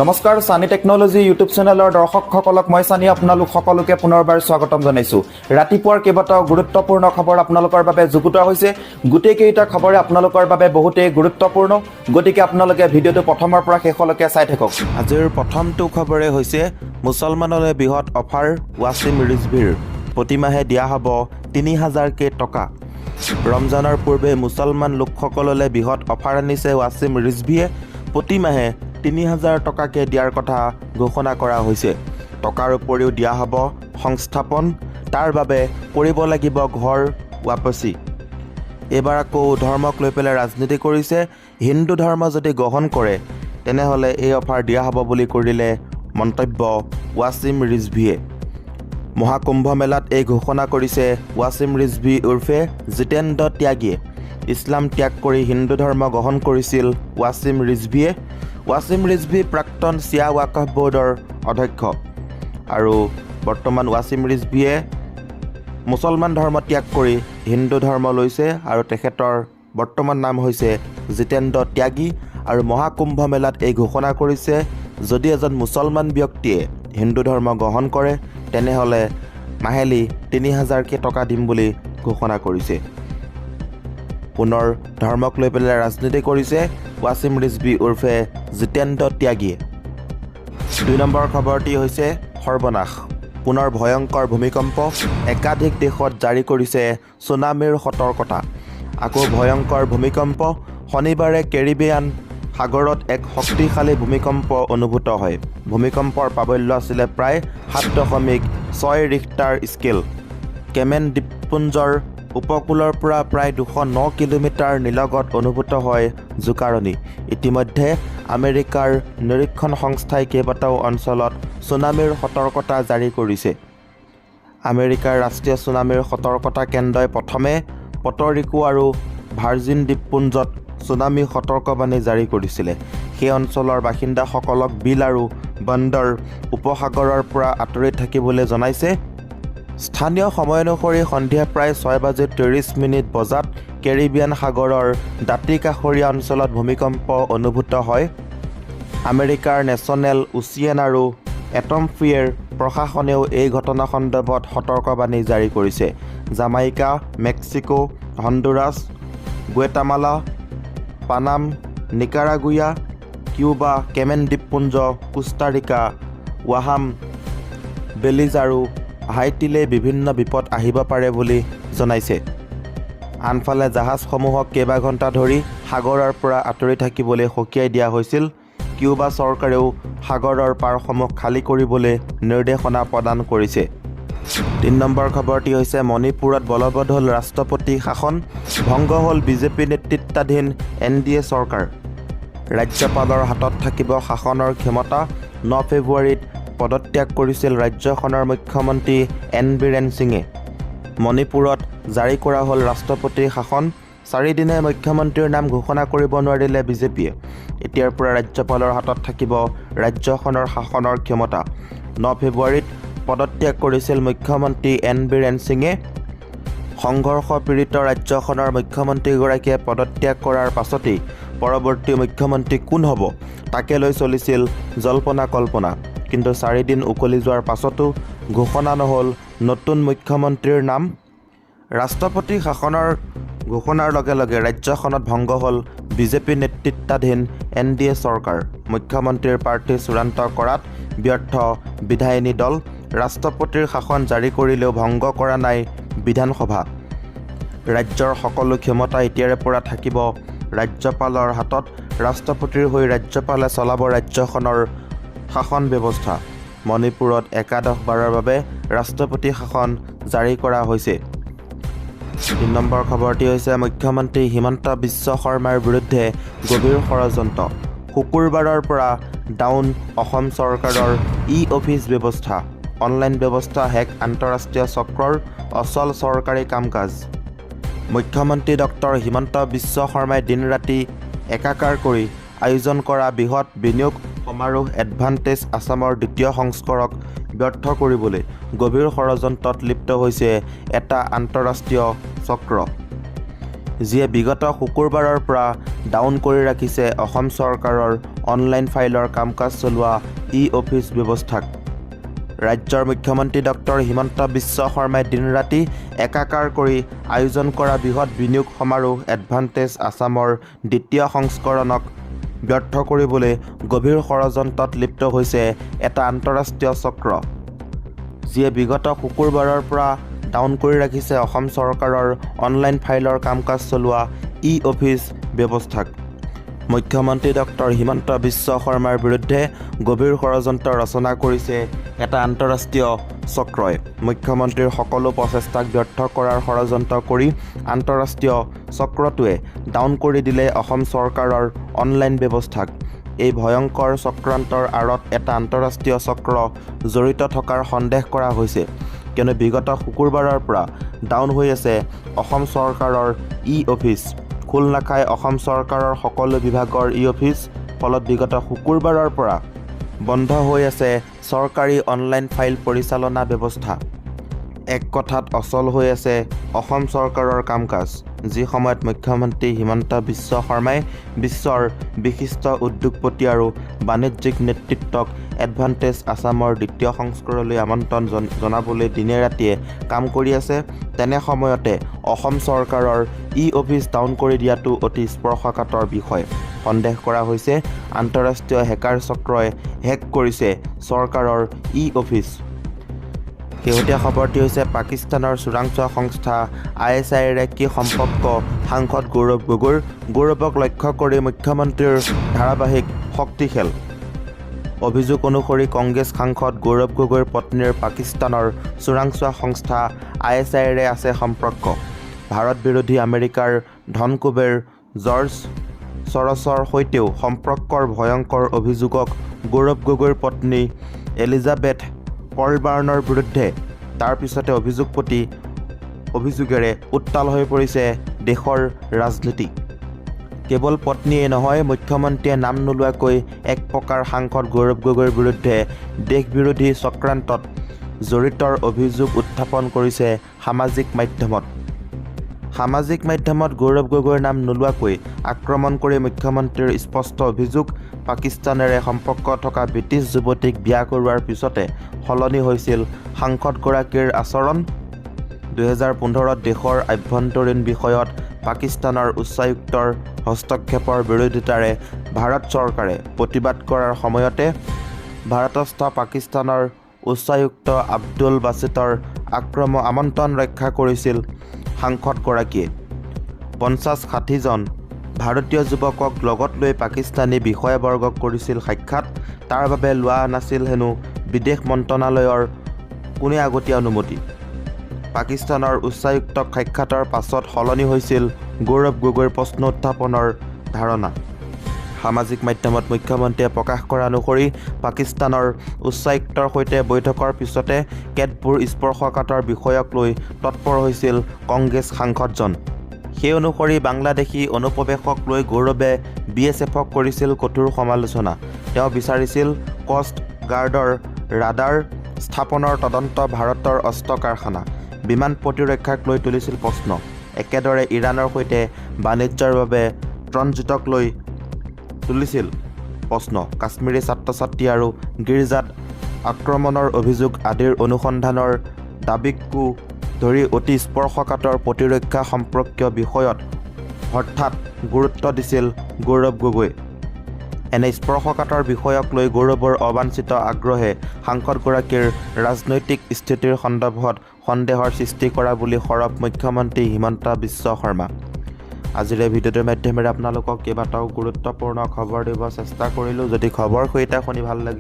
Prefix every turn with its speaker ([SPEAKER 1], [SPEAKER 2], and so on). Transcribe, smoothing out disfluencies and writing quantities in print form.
[SPEAKER 1] নমস্কাৰ সানি technology YouTube চেনেলৰ দৰ্শকসকলক মই সানি আপোনালোক সকলোকে পুনৰবাৰ স্বাগতম জনাইছো। ৰাতিপুৱাৰ কেইবাটাও গুৰুত্বপূৰ্ণ খবৰ আপোনালোকৰ বাবে যুগুতোৱা হৈছে। গোটেইকেইটা খবৰে আপোনালোকৰ বাবে বহুতেই গুৰুত্বপূৰ্ণ, গতিকে আপোনালোকে ভিডিঅ'টো প্ৰথমৰ পৰা শেষলৈকে চাই থাকক। আজিৰ প্ৰথমটো খবৰে হৈছে মুছলমানলৈ বৃহৎ অফাৰ ৱাছিম ৰিজভিৰ প্ৰতিমাহে দিয়া হ'ব ৩,০০০ টকা। ৰমজানৰ পূৰ্বে মুছলমান লোকসকললৈ বৃহৎ অফাৰ আনিছে ৱাছিম ৰিজভিয়ে। প্ৰতিমাহে ৩,০০০ টকাকৈ দিয়াৰ কথা ঘোষণা কৰা হৈছে। টকাৰ উপৰিও দিয়া হ'ব সংস্থাপন, তাৰ বাবে কৰিব লাগিব ঘৰ ৱাপচি। এইবাৰ আকৌ ধৰ্মক লৈ পেলাই ৰাজনীতি কৰিছে। হিন্দু ধৰ্ম যদি গ্ৰহণ কৰে তেনেহ'লে এই অফাৰ দিয়া হ'ব বুলি কৰিলে মন্তব্য ৱাছিম ৰিজভিয়ে। মহাকুম্ভ মেলাত এই ঘোষণা কৰিছে ৱাছিম ৰিজভি উৰ্ফে জিতেন্দ্ৰ ত্যাগীয়ে। ইছলাম ত্যাগ কৰি হিন্দু ধৰ্ম গ্ৰহণ কৰিছিল ৱাছিম ৰিজভিয়ে। ৱাছিম ৰিজভি প্ৰাক্তন চিয়া ৱাকফ বোৰ্ডৰ অধ্যক্ষ আৰু বৰ্তমান ৱাছিম ৰিজভিয়ে মুছলমান ধৰ্ম ত্যাগ কৰি হিন্দু ধৰ্ম লৈছে আৰু তেখেতৰ বৰ্তমান নাম হৈছে জিতেন্দ্ৰ ত্যাগী। আৰু মহাকুম্ভ মেলাত এই ঘোষণা কৰিছে যদি এজন মুছলমান ব্যক্তিয়ে হিন্দু ধৰ্ম গ্ৰহণ কৰে তেনেহ'লে মাহেলী ৩,০০০ টকা দিম বুলি ঘোষণা কৰিছে। পুনৰ ধৰ্মক লৈ পেলাই ৰাজনীতি কৰিছে ৱাছিম ৰিজভি উৰ্ফে জিতেন্দ্ৰ ত্যাগীয়ে। ২ নম্বৰ খবৰটি হৈছে সৰ্বনাশ, পুনৰ ভয়ংকৰ ভূমিকম্প। একাধিক দেশত জাৰি কৰিছে ছুনামিৰ সতৰ্কতা। আকৌ ভয়ংকৰ ভূমিকম্প। শনিবাৰে কেৰিবিয়ান সাগৰত এক শক্তিশালী ভূমিকম্প অনুভূত হয়। ভূমিকম্পৰ প্ৰাবল্য আছিলে প্ৰায় ৭.৬ ৰিখটাৰ স্কেল। কেমেন দ্বীপপুঞ্জৰ উপকূলৰ পৰা প্ৰায় ২০৯ কিলোমিটাৰ নিলগত অনুভূত হয় জোকাৰণি। ইতিমধ্যে আমেৰিকাৰ নিৰীক্ষণ সংস্থাই কেইবাটাও অঞ্চলত ছুনামিৰ সতৰ্কতা জাৰি কৰিছে। আমেৰিকাৰ ৰাষ্ট্ৰীয় ছুনামিৰ সতৰ্কতা কেন্দ্ৰই প্ৰথমে পৰ্টৰিকো আৰু ভাৰ্জিন দ্বীপপুঞ্জত ছুনামি সতৰ্কবাণী জাৰি কৰিছিলে। সেই অঞ্চলৰ বাসিন্দাসকলক বিল আৰু বন্দৰ উপসাগৰৰ পৰা আঁতৰি থাকিবলৈ জনাইছে। স্থানীয় সময় অনুসৰি সন্ধিয়া প্ৰায় ৬:৩০ বজাত কেৰিবিয়ান সাগৰৰ দাঁতিকাষৰীয়া অঞ্চলত ভূমিকম্প অনুভূত হয়। আমেৰিকাৰ নেশ্যনেল ওচিয়ান আৰু এটমস্ফিয়াৰ প্ৰশাসনেও এই ঘটনা সন্দৰ্ভত সতৰ্কবাণী জাৰি কৰিছে। Jamaica, Mexico, Honduras, Guatemala, Panam, নিকাৰাগুয়া, Cuba, Cayman দ্বীপপুঞ্জ, কোষ্টাৰিকা, ৱাহাম, বেলিজ আৰু হাইটিলৈ বিভিন্ন বিপদ আহিব পাৰে বুলি জনাইছে। আনফালে জাহাজসমূহক কেইবা ঘণ্টা ধৰি সাগৰৰ পৰা আঁতৰি থাকিবলৈ সকীয়াই দিয়া হৈছিল। কিউবা চৰকাৰেও সাগৰৰ পাৰসমূহ খালী কৰিবলৈ নিৰ্দেশনা প্ৰদান কৰিছে। ৩ নম্বৰ খবৰটি হৈছে মণিপুৰত বলবৎ হ'ল ৰাষ্ট্ৰপতি শাসন। ভংগ হ'ল বিজেপি নেতৃত্বাধীন NDA চৰকাৰ। ৰাজ্যপালৰ হাতত থাকিব শাসনৰ ক্ষমতা। ৯ ফেব্ৰুৱাৰীত পদত্যাগ কৰিছিল ৰাজ্যখনৰ মুখ্যমন্ত্ৰী এন বীৰেন সিঙে। মণিপুৰত জাৰি কৰা হ'ল ৰাষ্ট্ৰপতিৰ শাসন। ৪ দিনে মুখ্যমন্ত্ৰীৰ নাম ঘোষণা কৰিব নোৱাৰিলে বিজেপিয়ে। এতিয়াৰ পৰা ৰাজ্যপালৰ হাতত থাকিব ৰাজ্যখনৰ শাসনৰ ক্ষমতা। ৯ ফেব্ৰুৱাৰীত পদত্যাগ কৰিছিল মুখ্যমন্ত্ৰী এন বীৰেন সিঙে। সংঘৰ্ষ পীড়িত ৰাজ্যখনৰ মুখ্যমন্ত্ৰীগৰাকীয়ে পদত্যাগ কৰাৰ পাছতেই পৰৱৰ্তী মুখ্যমন্ত্ৰী কোন হ'ব তাকে লৈ চলিছিল জল্পনা কল্পনা। কিন্তু ৪ দিন উকলি যোৱাৰ পাছতো ঘোষণা নহ'ল নতুন মুখ্যমন্ত্ৰীৰ নাম। ৰাষ্ট্ৰপতি শাসনৰ ঘোষণাৰ লগে লগে ৰাজ্যখনত ভংগ হ'ল বিজেপি নেতৃত্বাধীন NDA চৰকাৰ। মুখ্যমন্ত্ৰীৰ প্ৰাৰ্থী চূড়ান্ত কৰাত ব্যৰ্থ বিধায়িনী দল। ৰাষ্ট্ৰপতিৰ শাসন জাৰি কৰিলেও ভংগ কৰা নাই বিধানসভা। ৰাজ্যৰ সকলো ক্ষমতা এতিয়াৰে পৰা থাকিব ৰাজ্যপালৰ হাতত। ৰাষ্ট্ৰপতিৰ হৈ ৰাজ্যপালে চলাব ৰাজ্যখনৰ শাসন ব্যৱস্থা। মণিপুৰত একাদশবাৰৰ বাবে ৰাষ্ট্ৰপতি শাসন জাৰি কৰা হৈছে। ৩ নম্বৰ খবৰটি হৈছে মুখ্যমন্ত্ৰী হিমন্ত বিশ্ব শৰ্মাৰ বিৰুদ্ধে গভীৰ ষড়যন্ত্ৰ। শুকুৰবাৰৰ পৰা ডাউন অসম চৰকাৰৰ অফিচ ব্যৱস্থা। অনলাইন ব্যৱস্থা হেক, আন্তঃৰাষ্ট্ৰীয় চক্ৰৰ অচল চৰকাৰী কাম কাজ। মুখ্যমন্ত্ৰী ডক্টৰ হিমন্ত বিশ্ব শৰ্মাই দিন ৰাতি একাকাৰ কৰি আয়োজন কৰা বৃহৎ বিনিয়োগ সমাৰোহ এডভান্টেজ আছামৰ দ্বিতীয় সংস্কৰক ব্যৰ্থ কৰিবলৈ গভীৰ ষড়যন্ত্ৰত লিপ্ত হৈছে এটা আন্তঃৰাষ্ট্ৰীয় চক্ৰ, যিয়ে বিগত শুকুৰবাৰৰ পৰা ডাউন কৰি ৰাখিছে অসম চৰকাৰৰ অনলাইন ফাইলৰ কাম-কাজ চলোৱা ই-অফিচ ব্যৱস্থাক। ৰাজ্যৰ মুখ্যমন্ত্ৰী ডক্টৰ হিমন্ত বিশ্ব শৰ্মাই দিন-ৰাতি একাকাৰ কৰি আয়োজন কৰা বৃহৎ বিনিয়োগ সমাৰোহ এডভান্টেজ আছামৰ দ্বিতীয় সংস্কৰণক ব্যৰ্থ কৰিবলৈ গভীৰ ষড়যন্ত্ৰত লিপ্ত হৈছে এটা আন্তঃৰাষ্ট্ৰীয় চক্ৰ, যিয়ে বিগত শুকুৰবাৰৰ পৰা ডাউন কৰি ৰাখিছে অসম চৰকাৰৰ অনলাইন ফাইলৰ কাম-কাজ চলোৱা ই-অফিচ ব্যৱস্থাক। মুখ্যমন্ত্ৰী ডক্টৰ হিমন্ত বিশ্ব শৰ্মাৰ বিৰুদ্ধে গভীৰ ষড়যন্ত্ৰ ৰচনা কৰিছে এটা আন্তঃৰাষ্ট্ৰীয় চক্ৰই। মুখ্যমন্ত্ৰীৰ সকলো প্ৰচেষ্টাক ব্যৰ্থ কৰাৰ ষড়যন্ত্ৰ কৰি আন্তঃৰাষ্ট্ৰীয় চক্ৰটোৱে ডাউন কৰি দিলে অসম চৰকাৰৰ অনলাইন ব্যৱস্থাক। এই ভয়ংকৰ চক্ৰান্তৰ আঁৰত এটা আন্তঃৰাষ্ট্ৰীয় চক্ৰ জড়িত থকাৰ সন্দেহ কৰা হৈছে, কিয়নো বিগত শুকুৰবাৰৰ পৰা ডাউন হৈ আছে অসম চৰকাৰৰ ই-অফিচ। খোল নাখায় অসম চৰকাৰৰ সকলো বিভাগৰ ই-অফিচ, ফলত বিগত শুকুৰবাৰৰ পৰা বন্ধ হৈ আছে চৰকাৰী অনলাইন ফাইল পৰিচালনা ব্যৱস্থা। এক কথাত অচল হৈ আছে অসম চৰকাৰৰ কাম-কাজ, যি সময়ত মুখ্যমন্ত্ৰী হিমন্ত বিশ্ব শৰ্মাই বিশ্বৰ বিশিষ্ট উদ্যোগপতি আৰু বাণিজ্যিক নেতৃত্বক এডভান্টেজ আছামৰ দ্বিতীয় সংস্কৰণলৈ আমন্ত্ৰণ জনাবলৈ দিনে-ৰাতিয়ে কাম কৰি আছে। তেনে সময়তে অসম চৰকাৰৰ ই-অফিচ ডাউন কৰি দিয়াটো অতি স্পৰ্শকাতৰ বিষয়। সন্দেহ কৰা হৈছে আন্তঃৰাষ্ট্ৰীয় হেকাৰ চক্ৰই হেক কৰিছে চৰকাৰৰ ই-অফিচ। শেহতীয়া খবৰটি হৈছে পাকিস্তানৰ চোৰাংচোৱা সংস্থা ISIৰে কি সম্পৰ্ক সাংসদ গৌৰৱ গগৈৰ। গৌৰৱক লক্ষ্য কৰি মুখ্যমন্ত্ৰীৰ ধাৰাবাহিক শক্তিখেল। অভিযোগ অনুসৰি কংগ্ৰেছ সাংসদ গৌৰৱ গগৈৰ পত্নীৰ পাকিস্তানৰ চোৰাংচোৱা সংস্থা ISIৰে আছে সম্পৰ্ক। ভাৰত বিৰোধী আমেৰিকাৰ ধনকুবেৰ জৰ্জ চৰছৰ সৈতেও সম্পৰ্কৰ ভয়ংকৰ অভিযোগক গৌৰৱ গগৈৰ পত্নী এলিজাবেথ কলবাৰ্ণৰ বিৰুদ্ধে তাৰ পিছতে অভিযোগেৰে উত্তাল হৈ পৰিছে দেশৰ ৰাজনীতি। কেৱল পত্নীয়ে নহয়, মুখ্যমন্ত্ৰীয়ে নাম নোলোৱাকৈ এক প্ৰকাৰ সাংসদ গৌৰৱ গগৈৰ বিৰুদ্ধে দেশবিৰোধী চক্ৰান্তত জড়িতৰ অভিযোগ উত্থাপন কৰিছে সামাজিক মাধ্যমত। সামাজিক মাধ্যমত গৌৰৱ গগৈৰ নাম নোলোৱাকৈ আক্ৰমণ কৰি মুখ্যমন্ত্ৰীৰ স্পষ্ট অভিযোগ, পাকিস্তানেৰে সম্পৰ্ক থকা ব্ৰিটিছ যুৱতীক বিয়া কৰোৱাৰ পিছতে সলনি হৈছিল সাংসদগৰাকীৰ আচৰণ। 2015ত দেশৰ আভ্যন্তৰীণ বিষয়ত পাকিস্তানৰ উচ্চায়ুক্তৰ হস্তক্ষেপৰ বিৰোধিতাৰে ভাৰত চৰকাৰে প্ৰতিবাদ কৰাৰ সময়তে ভাৰতস্থ পাকিস্তানৰ উচ্চায়ুক্ত আব্দুল বাছিতৰ আমন্ত্ৰণ ৰক্ষা কৰিছিল সাংসদগৰাকীয়ে। 50-60 জন ভাৰতীয় যুৱকক লগত লৈ পাকিস্তানী বিষয়াবৰ্গক কৰিছিল সাক্ষাৎ। তাৰ বাবে লোৱা নাছিল হেনো বিদেশ মন্ত্ৰণালয়ৰ কোনো আগতীয়া অনুমতি। পাকিস্তানৰ উচ্চায়ুক্তক সাক্ষাতৰ পাছত সলনি হৈছিল গৌৰৱ গগৈৰ প্ৰশ্ন উত্থাপনৰ ধাৰণা। সামাজিক মাধ্যমত মুখ্যমন্ত্ৰীয়ে প্ৰকাশ কৰা অনুসৰি পাকিস্তানৰ উচ্চায়ুক্তৰ সৈতে বৈঠকৰ পিছতে কেতবোৰ স্পৰ্শকাতৰ বিষয়ক লৈ তৎপৰ হৈছিল কংগ্ৰেছ সাংসদজন। সেই অনুসৰি বাংলাদেশী অনুপ্ৰৱেশক লৈ গৌৰৱে BSFক কৰিছিল কঠোৰ সমালোচনা। তেওঁ বিচাৰিছিল কষ্ট গাৰ্ডৰ ৰাডাৰ স্থাপনৰ তদন্ত, ভাৰতৰ অস্ত্ৰ কাৰখানা, বিমান প্ৰতিৰক্ষাক লৈ তুলিছিল প্ৰশ্ন। একেদৰে ইৰাণৰ সৈতে বাণিজ্যৰ বাবে ট্ৰানজিটক লৈ তুলিছিল প্ৰশ্ন। কাশ্মীৰী ছাত্ৰ-ছাত্ৰী আৰু গীৰ্জাত আক্ৰমণৰ অভিযোগ আদিৰ অনুসন্ধানৰ দাবীকো ধৰি অতি স্পৰ্শকাতৰ প্ৰতিৰক্ষা সম্পৰ্কীয় বিষয়ত হঠাৎ গুৰুত্ব দিছিল গৌৰৱ গগৈ। এনে স্পৰ্শকাতৰ বিষয়ক লৈ গৌৰৱৰ অবাঞ্ছিত আগ্ৰহে সাংসদগৰাকীৰ ৰাজনৈতিক স্থিতিৰ সন্দৰ্ভত সন্দেহৰ সৃষ্টি কৰা বুলি সৰব মুখ্যমন্ত্ৰী হিমন্ত বিশ্ব শৰ্মা। আজিৰ এই ভিডিঅ'টোৰ মাধ্যমেৰে আপোনালোকক কেইবাটাও গুৰুত্বপূৰ্ণ খবৰ দিব চেষ্টা কৰিলোঁ। যদি খবৰ সৈতে শুনি ভাল লাগিল